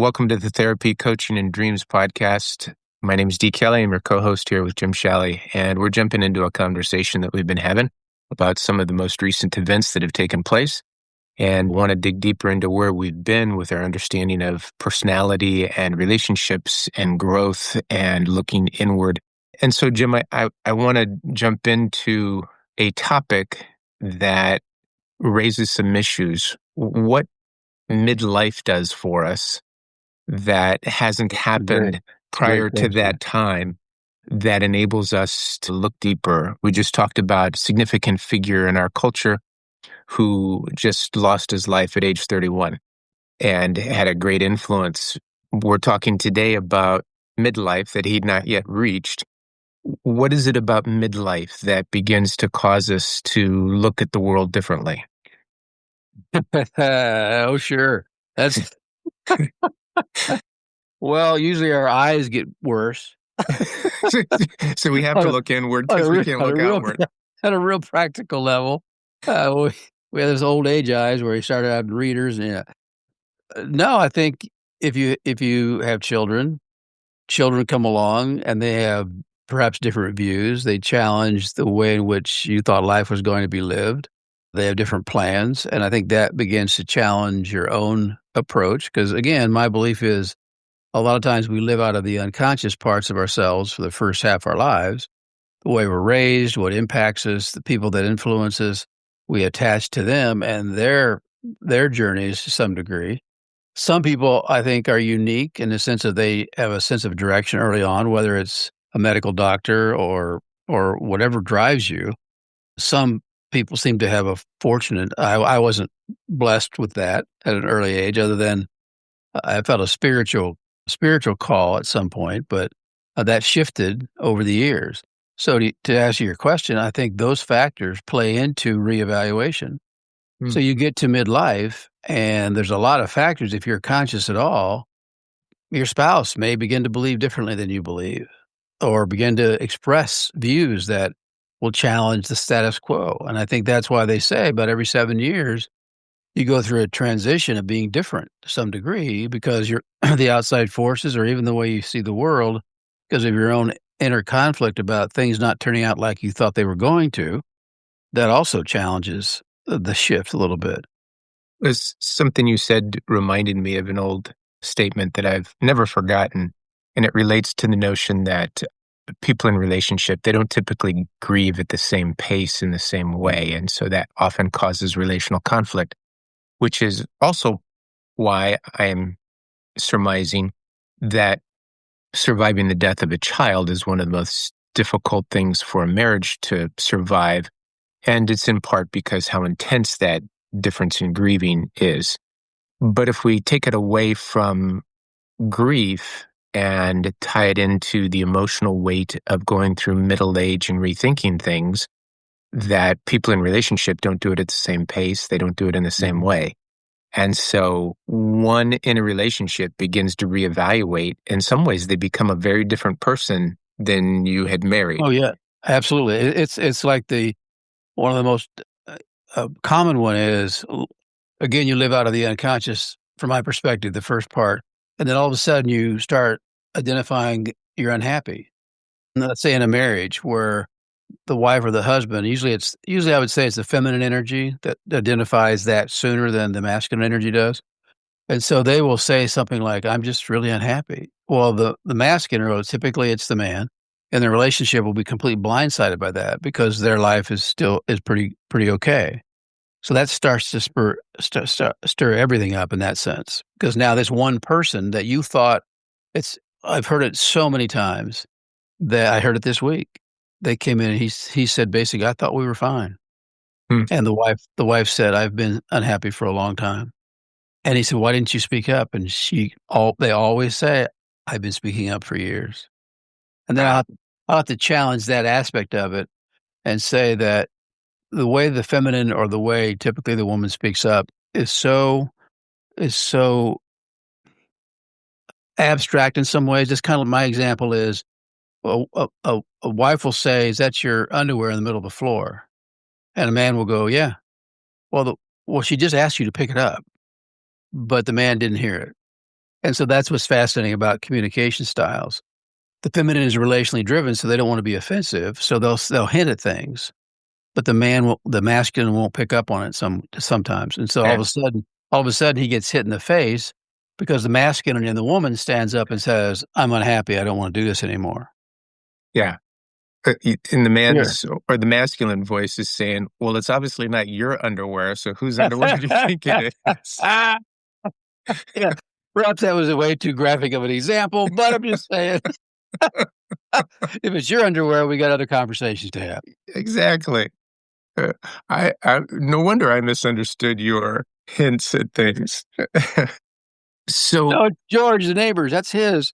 welcome to the Therapy, Coaching, and Dreams podcast. My name is D. Kelly. I'm your co-host here with Jim Shalley, and we're jumping into a conversation that we've been having about some of the most recent events that have taken place, and want to dig deeper into where we've been with our understanding of personality and relationships and growth and looking inward. And so, Jim, I want to jump into a topic that raises some issues. What midlife does for us that hasn't happened prior to that time that enables us to look deeper. We just talked about a significant figure in our culture who just lost his life at age 31 and had a great influence. We're talking today about midlife that he'd not yet reached. What is it about midlife that begins to cause us to look at the world differently? Oh, sure. That's well, usually our eyes get worse. So we have to look inward because we can't look outward. At a real practical level, we have those old age eyes where you started out readers. Yeah. No, I think if you have children come along and they have perhaps different views. They challenge the way in which you thought life was going to be lived. They have different plans, and I think that begins to challenge your own approach. Because again, my belief is a lot of times we live out of the unconscious parts of ourselves for the first half of our lives. The way we're raised, what impacts us, the people that influence us, we attach to them and their journeys to some degree. Some people, I think, are unique in the sense that they have a sense of direction early on, whether it's a medical doctor or whatever drives you. Some people seem to have a fortunate. I wasn't blessed with that at an early age, other than I felt a spiritual call at some point, but that shifted over the years. So to answer your question, I think those factors play into reevaluation. So you get to midlife, and there's a lot of factors. If you're conscious at all, your spouse may begin to believe differently than you believe, or begin to express views that will challenge the status quo. And I think that's why they say about every 7 years, you go through a transition of being different to some degree because you're the outside forces or even the way you see the world, because of your own inner conflict about things not turning out like you thought they were going to, that also challenges the shift a little bit. There's something you said reminded me of an old statement that I've never forgotten, and it relates to the notion that people in relationship, they don't typically grieve at the same pace in the same way, and so that often causes relational conflict, which is also why I am surmising that surviving the death of a child is one of the most difficult things for a marriage to survive, and it's in part because how intense that difference in grieving is. But if we take it away from grief and tie it into the emotional weight of going through middle age and rethinking things, that people in relationship don't do it at the same pace. They don't do it in the same way. And so one in a relationship begins to reevaluate. In some ways, they become a very different person than you had married. Oh, yeah, absolutely. It's like one of the most common one is, again, you live out of the unconscious, from my perspective, the first part. And then all of a sudden you start identifying you're unhappy. And let's say in a marriage where the wife or the husband, usually I would say it's the feminine energy that identifies that sooner than the masculine energy does. And so they will say something like, I'm just really unhappy. Well, the masculine, or typically it's the man, and the relationship will be completely blindsided by that because their life is pretty okay. So that starts to stir everything up in that sense. Because now this one person that you thought, I've heard it so many times that I heard it this week. They came in and he said, basically, I thought we were fine. And the wife said, I've been unhappy for a long time. And he said, why didn't you speak up? And they always say, I've been speaking up for years. And then I'll have to challenge that aspect of it and say that the way the feminine or the way typically the woman speaks up is so abstract in some ways. Just kind of my example is a wife will say, is that your underwear in the middle of the floor? And a man will go, yeah. Well, she just asked you to pick it up, but the man didn't hear it. And so that's what's fascinating about communication styles. The feminine is relationally driven, so they don't want to be offensive, so they'll hint at things, but the masculine won't pick up on it sometimes, and so Yeah. all of a sudden he gets hit in the face because the masculine in the woman stands up and says, "I'm unhappy. I don't want to do this anymore." Yeah. In the Here. man's or the masculine voice is saying, "Well, it's obviously not your underwear, so whose underwear do you think it is?" Yeah. Perhaps that was a way too graphic of an example, but I'm just saying, if it's your underwear, we got other conversations to have. Exactly. Uh, I no wonder I misunderstood your hints at things. So No, George, the neighbors, that's his.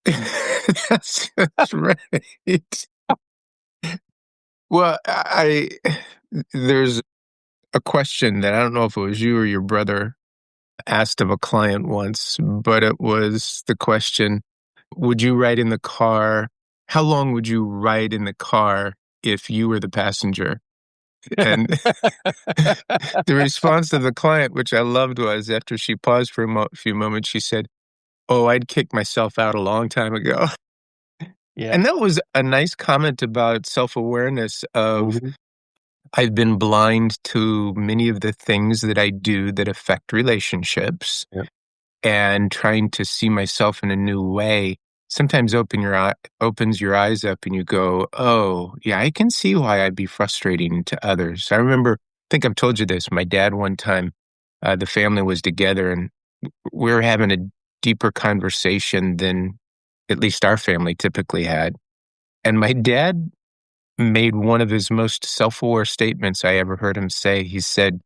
that's right. Well, there's a question that I don't know if it was you or your brother asked of a client once, but it was the question, would you ride in the car? How long would you ride in the car if you were the passenger? And the response of the client, which I loved, was after she paused for a few moments, she said, "Oh, I'd kick myself out a long time ago." Yeah. And that was a nice comment about self-awareness of Mhm. I've been blind to many of the things that I do that affect relationships, Yep. and trying to see myself in a new way sometimes opens your eyes up and you go, "Oh, yeah, I can see why I'd be frustrating to others." I remember, I think I've told you this, my dad one time, the family was together and we were having a deeper conversation than at least our family typically had. And my dad made one of his most self-aware statements I ever heard him say. He said,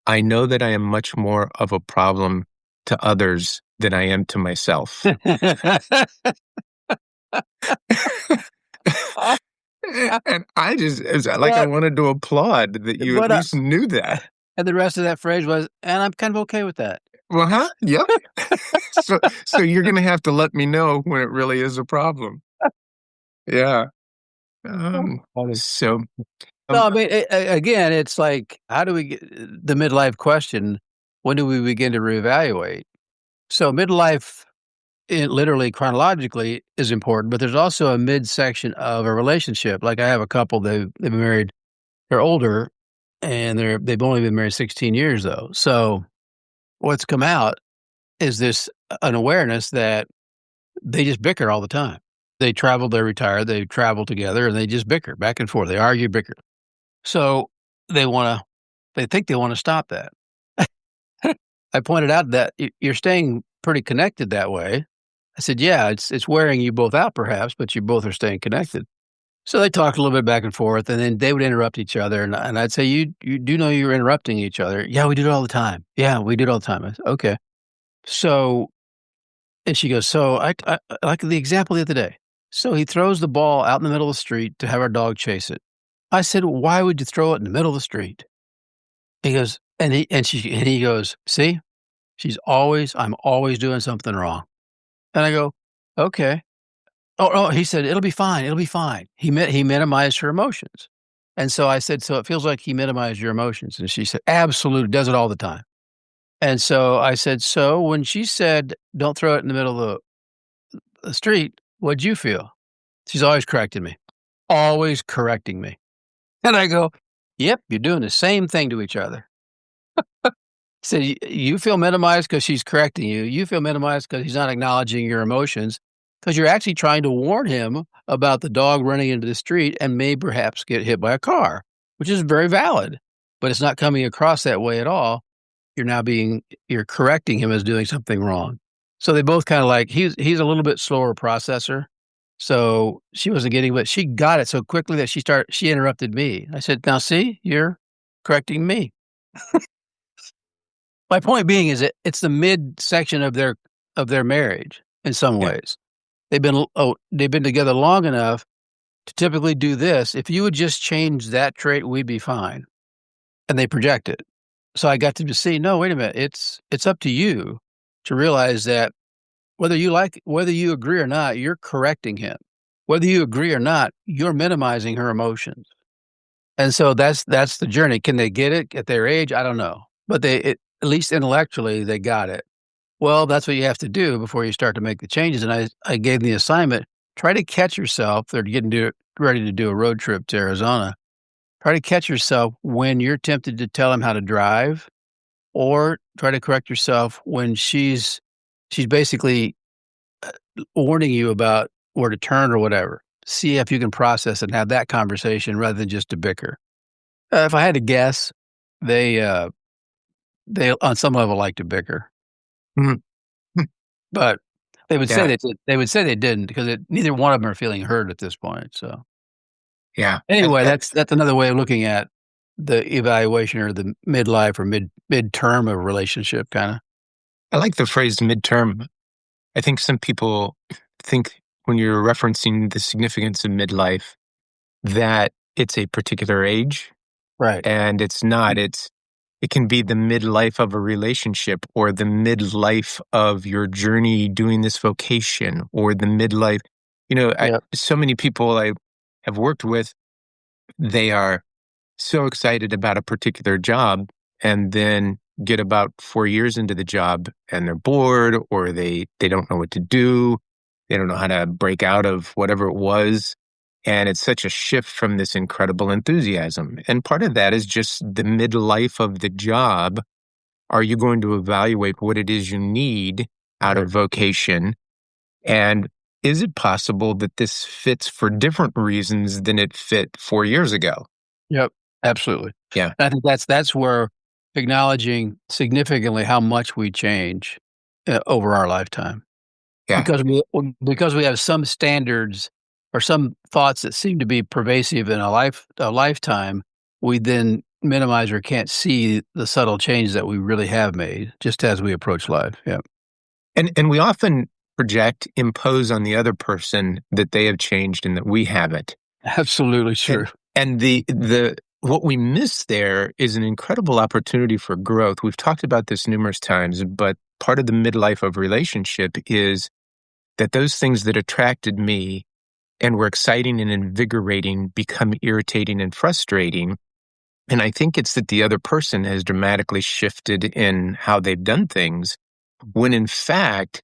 "I know that I am much more of a problem to others than I am to myself." And I just, it's like I But wanted to applaud that you at but, least knew that. and the rest of that phrase was, "And I'm kind of okay with that." Well, huh? Yep. So you're gonna have to let me know when it really is a problem. Yeah. Funny. So, No, um, I mean, again, it's like, how do we get the midlife question, when do we begin to reevaluate? So midlife, literally chronologically is important, but there's also a midsection of a relationship. Like I have a couple, they've been married, they're older, and they've only been married 16 years though. So what's come out is this an awareness that they just bicker all the time. They travel, they're retired, they travel together, and they just bicker back and forth. They argue, bicker. So they wanna they think they wanna stop that. I pointed out that you're staying pretty connected that way. I said, "Yeah, it's wearing you both out perhaps, but you both are staying connected." So they talked a little bit back and forth, and then they would interrupt each other, and I'd say, "You do know you're interrupting each other?" "Yeah, we do it all the time." "Yeah, we do it all the time." I said, "Okay." So and she goes, "So I like the example the other day. So he throws the ball out in the middle of the street to have our dog chase it." I said, "Why would you throw it in the middle of the street?" He goes, and he goes, "See? I'm always doing something wrong." And I go, "Okay." Oh, he said, "It'll be fine, it'll be fine." He minimized her emotions. And so I said, "So it feels like he minimized your emotions." And she said, "Absolutely, does it all the time." And so I said, "So when she said, 'Don't throw it in the middle of the street,' what'd you feel?" She's always correcting me, always correcting me. And I go, "Yep, you're doing the same thing to each other." So you feel minimized because she's correcting you. You feel minimized because he's not acknowledging your emotions because you're actually trying to warn him about the dog running into the street and may perhaps get hit by a car, which is very valid, but it's not coming across that way at all. You're correcting him as doing something wrong. So they both kind of like, he's a little bit slower processor. So she wasn't getting, but she got it so quickly that she interrupted me. I said, "Now see, you're correcting me." My point being is it's the midsection of their marriage in some yeah. ways. They've been together long enough to typically do this. If you would just change that trait, we'd be fine. And they project it. So I got them to see, no, wait a minute. It's up to you to realize that whether you agree or not, you're correcting him. Whether you agree or not, you're minimizing her emotions. And so that's the journey. Can they get it at their age? I don't know. But at least intellectually, they got it. Well, that's what you have to do before you start to make the changes. And I gave them the assignment, try to catch yourself. They're ready to do a road trip to Arizona. Try to catch yourself when you're tempted to tell them how to drive, or try to correct yourself when she's basically warning you about where to turn or whatever. See if you can process and have that conversation rather than just to bicker. If I had to guess, they they on some level like to bicker, Mhm. but they would say Yeah, they did. They would say they didn't because neither one of them are feeling heard at this point. So yeah. anyway, that's another way of looking at the evaluation or the midlife or midterm of a relationship, kind of. I like the phrase midterm. I think some people think when you're referencing the significance of midlife that it's a particular age, Right. and it's not. It can be the midlife of a relationship, or the midlife of your journey doing this vocation, or the midlife. Yeah. So many people I have worked with, they are so excited about a particular job and then get about 4 years into the job and they're bored, or they don't know what to do. They don't know how to break out of whatever it was. And it's such a shift from this incredible enthusiasm. And part of that is just the midlife of the job. Are you going to evaluate what it is you need out Right. of vocation? And is it possible that this fits for different reasons than it fit 4 years ago? Yep. Absolutely. Yeah. I think that's where acknowledging significantly how much we change over our lifetime. Yeah. Because we have some standards or some thoughts that seem to be pervasive in a lifetime, we then minimize or can't see the subtle changes that we really have made just as we approach life. Yeah. And we often impose on the other person that they have changed and that we haven't. Absolutely true. And the what we miss there is an incredible opportunity for growth. We've talked about this numerous times, but part of the midlife of relationship is that those things that attracted me and were exciting and invigorating become irritating and frustrating. And I think it's that the other person has dramatically shifted in how they've done things, when in fact,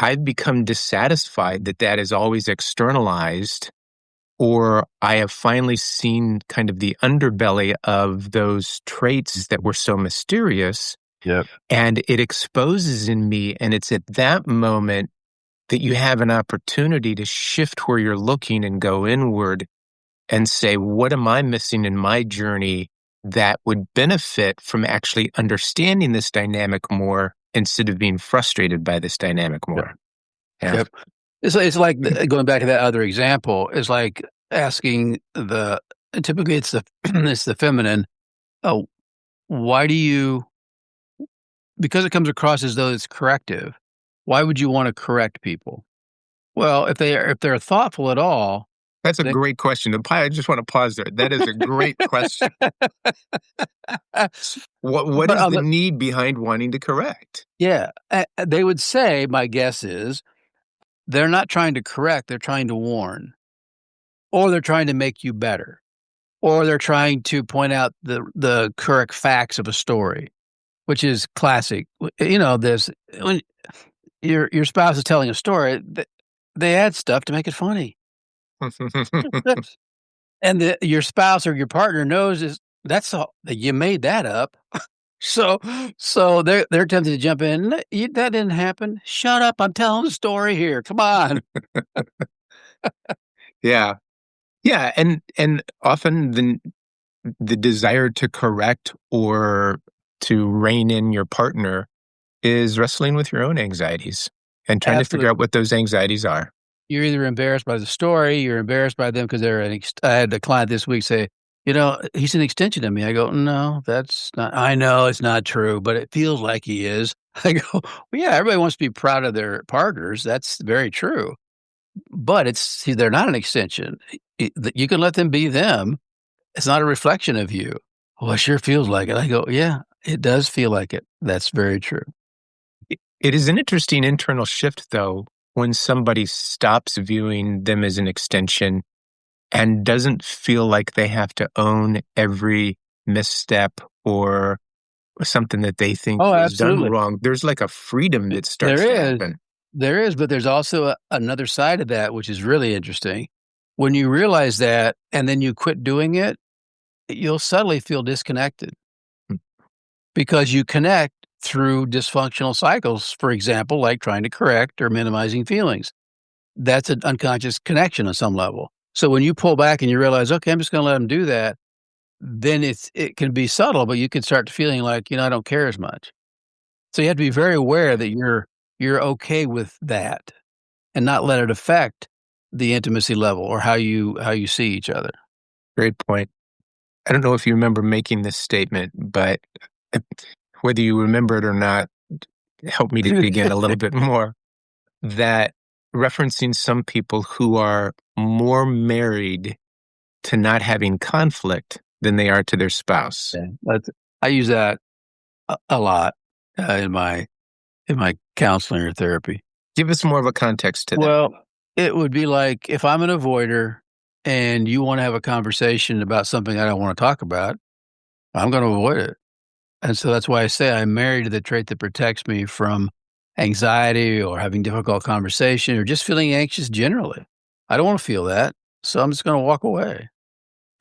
I've become dissatisfied that that is always externalized, or I have finally seen kind of the underbelly of those traits that were so mysterious, Yep. and it exposes in me. And it's at that moment that you have an opportunity to shift where you're looking and go inward and say, what am I missing in my journey that would benefit from actually understanding this dynamic more instead of being frustrated by this dynamic Yep. more? Yeah. Yep. It's like going back to that other example. It's like asking typically it's the it's the feminine. Oh, why do you? Because it comes across as though it's corrective. Why would you want to correct people? Well, if they're thoughtful at all, That's a they great question. I just want to pause there. That is a great question. What but is the need behind wanting to correct? yeah, they would say. My guess is they're not trying to correct; they're trying to warn, or they're trying to make you better, or they're trying to point out the correct facts of a story, which is classic. This when your spouse is telling a story, they add stuff to make it funny. And your spouse or your partner knows is that's all that you made that up. So they're tempted to jump in. That didn't happen. Shut up! I'm telling the story here. Come on. Yeah. Yeah. And often the desire to correct or to rein in your partner is wrestling with your own anxieties and trying to figure Absolutely. out what those anxieties are. You're either embarrassed by the story, you're embarrassed by them because they're I had a client this week say, "He's an extension of me." I go, "No, that's not I know it's not true, but it feels like he is." I go, "Well, yeah, everybody wants to be proud of their partners. That's very true. But they're not an extension. You can let them be them. It's not a reflection of you." "Well, it sure feels like it." I go, "Yeah, it does feel like it. That's very true." It is an interesting internal shift, though, when somebody stops viewing them as an extension and doesn't feel like they have to own every misstep or something that they think Oh, was done absolutely. wrong, there's like a freedom that There starts to is. happen. There is, but there's also another side of that, which is really interesting. When you realize that and then you quit doing it, you'll suddenly feel disconnected Hmm. because you connect through dysfunctional cycles, for example, like trying to correct or minimizing feelings. That's an unconscious connection on some level. So when you pull back and you realize, okay, I'm just going to let them do that, then it can be subtle, but you can start feeling like, I don't care as much. So you have to be very aware that you're okay with that and not let it affect the intimacy level or how you see each other. Great point. I don't know if you remember making this statement, but uh, whether you remember it or not, help me to dig in a little bit more. That referencing some people who are more married to not having conflict than they are to their spouse. Yeah, I use that a lot in my counseling or therapy. Give us more of a context to that. Well, it would be like if I'm an avoider and you want to have a conversation about something I don't want to talk about, I'm going to avoid it. And so that's why I say I'm married to the trait that protects me from anxiety or having difficult conversation or just feeling anxious generally. I don't want to feel that. So I'm just going to walk away.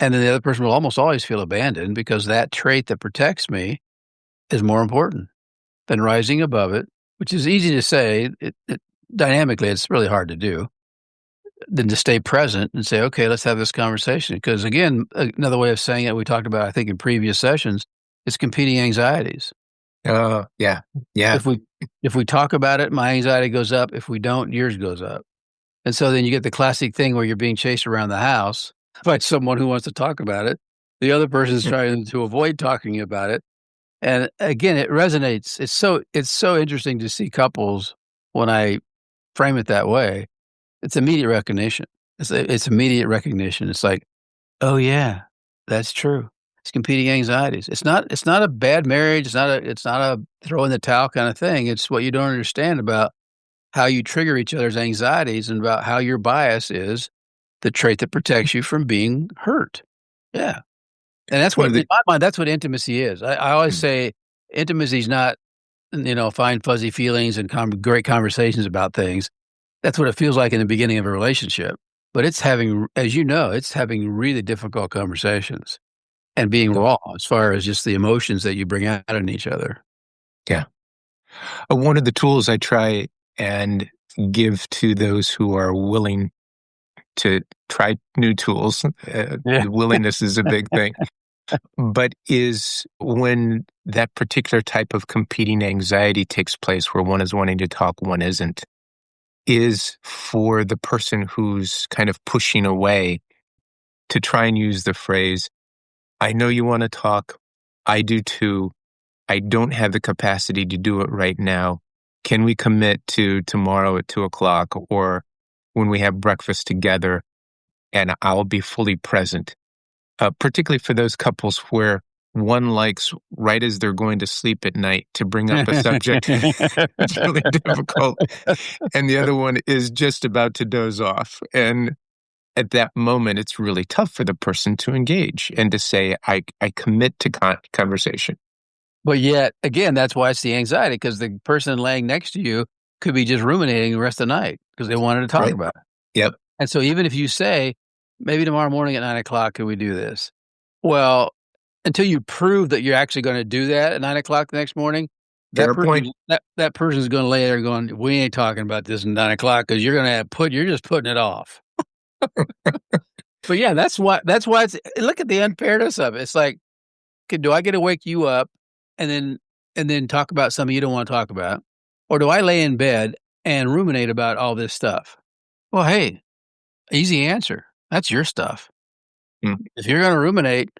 And then the other person will almost always feel abandoned because that trait that protects me is more important than rising above it, which is easy to say. Dynamically, it's really hard to do than to stay present and say, okay, let's have this conversation. Because again, another way of saying it, we talked about, I think, in previous sessions, is competing anxieties. Oh, yeah. Yeah. If we talk about it, my anxiety goes up. If we don't, yours goes up. And so then you get the classic thing where you're being chased around the house by someone who wants to talk about it. The other person's trying to avoid talking about it. And again, it resonates. It's so interesting to see couples when I frame it that way. It's immediate recognition. It's immediate recognition. It's like, oh yeah, that's true. It's competing anxieties. It's not a bad marriage. It's not a throw in the towel kind of thing. It's what you don't understand about how you trigger each other's anxieties and about how your bias is the trait that protects you from being hurt. Yeah. And that's One what of in the my mind, that's what intimacy is. I always mm, say intimacy is not, fine, fuzzy feelings and great conversations about things. That's what it feels like in the beginning of a relationship. But it's having, as you know, it's having really difficult conversations and being raw as far as just the emotions that you bring out in each other. yeah. One of the tools I try and give to those who are willing to try new tools, Yeah. willingness is a big thing, but is when that particular type of competing anxiety takes place where one is wanting to talk, one isn't, is for the person who's kind of pushing away to try and use the phrase, I know you want to talk. I do too. I don't have the capacity to do it right now. Can we commit to tomorrow at 2:00 or when we have breakfast together and I'll be fully present? Particularly for those couples where one likes right as they're going to sleep at night to bring up a subject that's really difficult, and the other one is just about to doze off. And at that moment, it's really tough for the person to engage and to say, I commit to conversation. But yet, again, that's why it's the anxiety because the person laying next to you could be just ruminating the rest of the night because they wanted to talk Right. about it. Yep. And so even if you say, maybe tomorrow morning at 9:00, can we do this? Well, until you prove that you're actually gonna do that at 9:00 the next morning, that Fair person point. that person's gonna lay there going, "We ain't talking about this at 9:00 because you're just putting it off." But yeah, that's why it's look at the unfairness of it. It's like, do I get to wake you up and then talk about something you don't wanna talk about? Or do I lay in bed and ruminate about all this stuff? Well, hey, easy answer. That's your stuff. Mm. If you're gonna ruminate,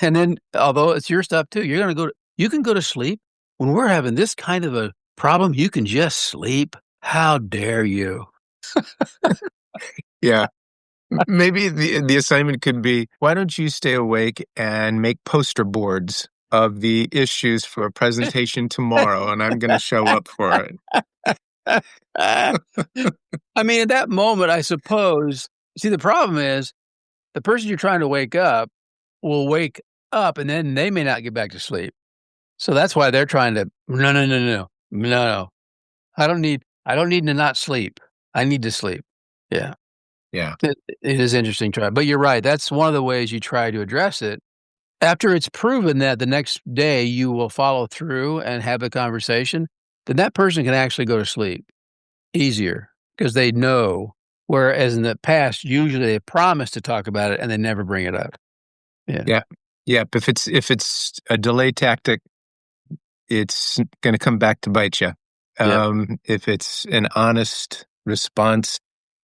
and then although it's your stuff too, you can go to sleep. When we're having this kind of a problem, you can just sleep. How dare you? Yeah. Maybe the assignment could be, why don't you stay awake and make poster boards of the issues for a presentation tomorrow, and I'm going to show up for it. I mean, at that moment, I suppose see, the problem is the person you're trying to wake up will wake up, and then they may not get back to sleep. So that's why they're trying to, no, no, no, no, no, no. I don't need to not sleep. I need to sleep. Yeah. Yeah. It is interesting try, but you're right. That's one of the ways you try to address it. After it's proven that the next day you will follow through and have a conversation, then that person can actually go to sleep easier because they know. Whereas in the past, usually they promise to talk about it and they never bring it up. Yeah. Yeah. Yeah. If it's a delay tactic, it's going to come back to bite you. Yep. If it's an honest response,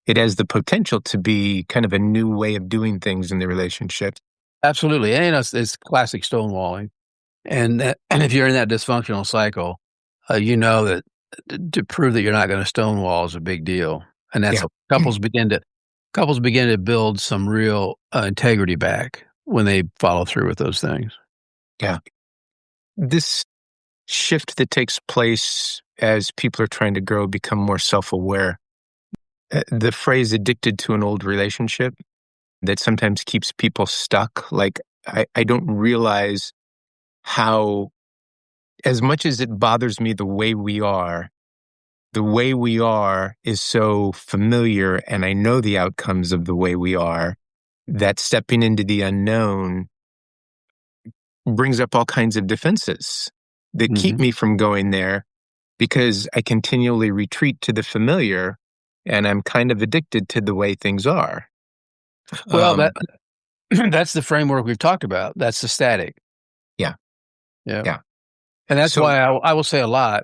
it has the potential to be kind of a new way of doing things in the relationship. Absolutely. And it's classic stonewalling. And and if you're in that dysfunctional cycle, you know that to prove that you're not going to stonewall is a big deal. And that's Yeah. couples begin to build some real integrity back when they follow through with those things. Yeah. This shift that takes place as people are trying to grow, become more self-aware. The phrase addicted to an old relationship that sometimes keeps people stuck. Like, I don't realize how, as much as it bothers me the way we are is so familiar, and I know the outcomes of the way we are, that stepping into the unknown brings up all kinds of defenses that keep me from going there because I continually retreat to the familiar and I'm kind of addicted to the way things are. Well, Um, that's the framework we've talked about. That's the static. yeah, Yeah. yeah. And that's So why I will say a lot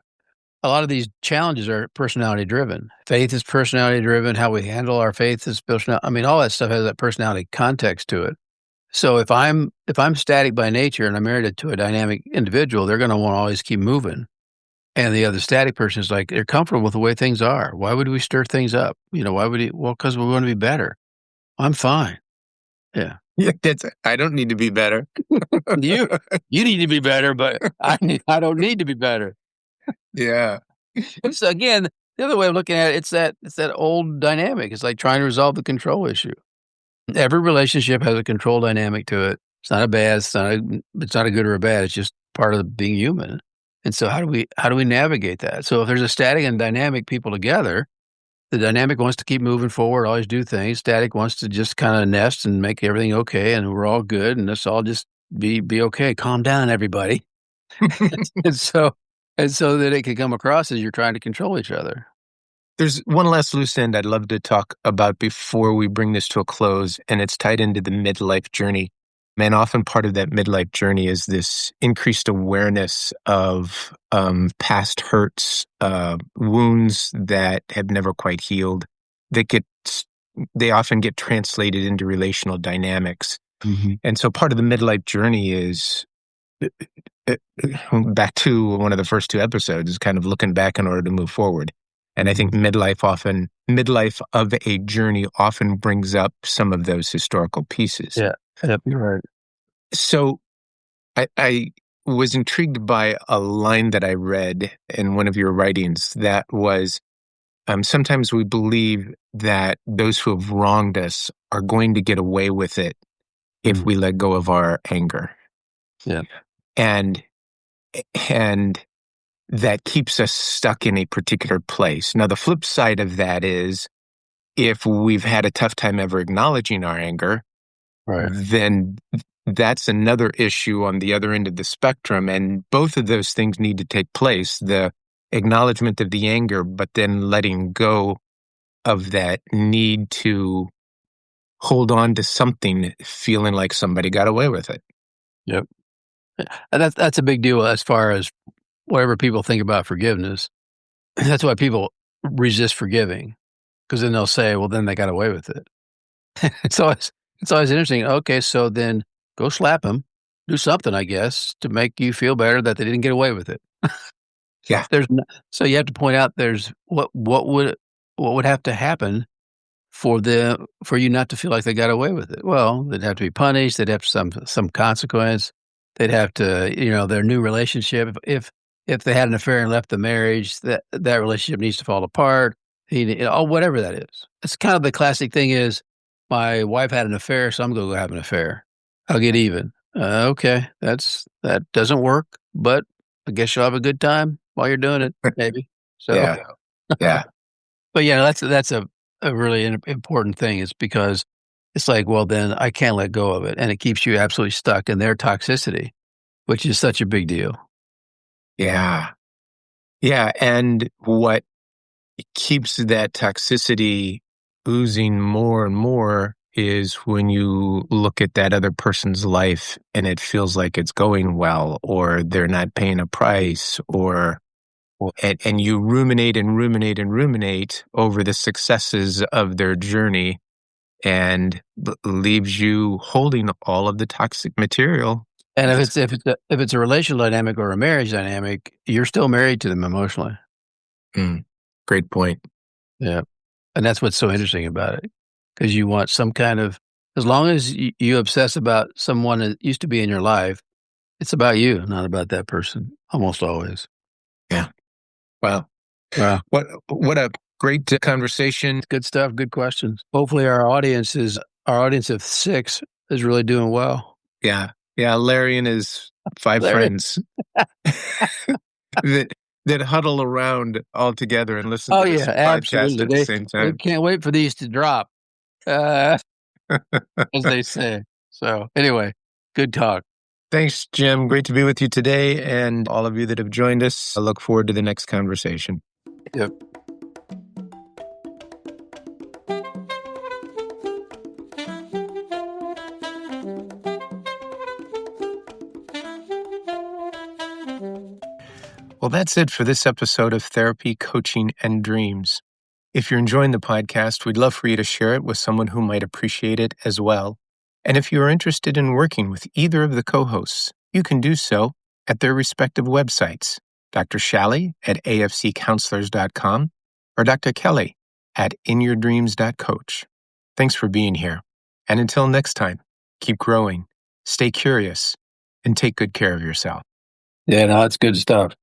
of these challenges are personality driven. Faith is personality driven. How we handle our faith is personality. I mean, all that stuff has that personality context to it. So if I'm static by nature and I'm married to a dynamic individual, they're going to want to always keep moving. And the other static person is like, they're comfortable with the way things are. Why would we stir things up? You know, why would he? Well, because we want to be better. I'm fine. Yeah. yeah, I don't need to be better. You you need to be better, but I don't need to be better. Yeah. It's again, the other way of looking at it, it's that old dynamic. It's like trying to resolve the control issue. Every relationship has a control dynamic to it. It's not a bad, it's not a good or a bad. It's just part of being human. And so how do we navigate that? So if there's a static and dynamic people together, the dynamic wants to keep moving forward, always do things. Static wants to just kind of nest and make everything okay, and we're all good, and let's all just be okay. Calm down, everybody. and so and so that it can come across as you're trying to control each other. There's one last loose end I'd love to talk about before we bring this to a close, and it's tied into the midlife journey. Man, often part of that midlife journey is this increased awareness of past hurts, wounds that have never quite healed. They often get translated into relational dynamics. Mm-hmm. And so part of the midlife journey is back to one of the first two episodes, is kind of looking back in order to move forward. And I think midlife of a journey often brings up some of those historical pieces. Yeah, yep, you're right. So I was intrigued by a line that I read in one of your writings that was, sometimes we believe that those who have wronged us are going to get away with it if we let go of our anger. Yeah. And that keeps us stuck in a particular place. Now, the flip side of that is if we've had a tough time ever acknowledging our anger, Right. then that's another issue on the other end of the spectrum. And both of those things need to take place. The acknowledgement of the anger, but then letting go of that need to hold on to something, feeling like somebody got away with it. Yep. And that's a big deal as far as whatever people think about forgiveness. That's why people resist forgiving, because then they'll say, well, then they got away with it. it's always interesting. Okay, so then go slap them, do something, I guess, to make you feel better that they didn't get away with it. Yeah. So you have to point out there's what would have to happen for you not to feel like they got away with it. Well, they'd have to be punished. They'd have some consequence. They'd have to, their new relationship. If they had an affair and left the marriage, that relationship needs to fall apart. Whatever that is. It's kind of the classic thing is, my wife had an affair, so I'm going to go have an affair. I'll get even. Okay, that doesn't work, but I guess you'll have a good time while you're doing it, maybe. So, Yeah. Yeah. but yeah, that's a really important thing is because it's like, well, then I can't let go of it. And it keeps you absolutely stuck in their toxicity, which is such a big deal. Yeah. Yeah. And what keeps that toxicity oozing more and more is when you look at that other person's life and it feels like it's going well, or they're not paying a price, and you ruminate and ruminate and ruminate over the successes of their journey, and leaves you holding all of the toxic material. And if it's a relational dynamic or a marriage dynamic, you're still married to them emotionally. Mm, great point. Yeah. And that's what's so interesting about it, because you want some kind of, as long as you obsess about someone that used to be in your life, it's about you, not about that person, almost always. Yeah. Wow. Wow. What a great conversation. Good stuff. Good questions. Hopefully our audience of 6 is really doing well. Yeah. Yeah. Larry and his 5 Larry. friends that huddle around all together and listen Oh to this yeah, podcast absolutely. at the same They time. can't wait for these to drop, as they say. So anyway, good talk. Thanks, Jim. Great to be with you today. And all of you that have joined us, I look forward to the next conversation. Yep. Well, that's it for this episode of Therapy, Coaching, and Dreams. If you're enjoying the podcast, we'd love for you to share it with someone who might appreciate it as well. And if you are interested in working with either of the co-hosts, you can do so at their respective websites, Dr. Shalley at afccounselors.com or Dr. Kelly at inyourdreams.coach. Thanks for being here. And until next time, keep growing, stay curious, and take good care of yourself. Yeah, no, it's good stuff.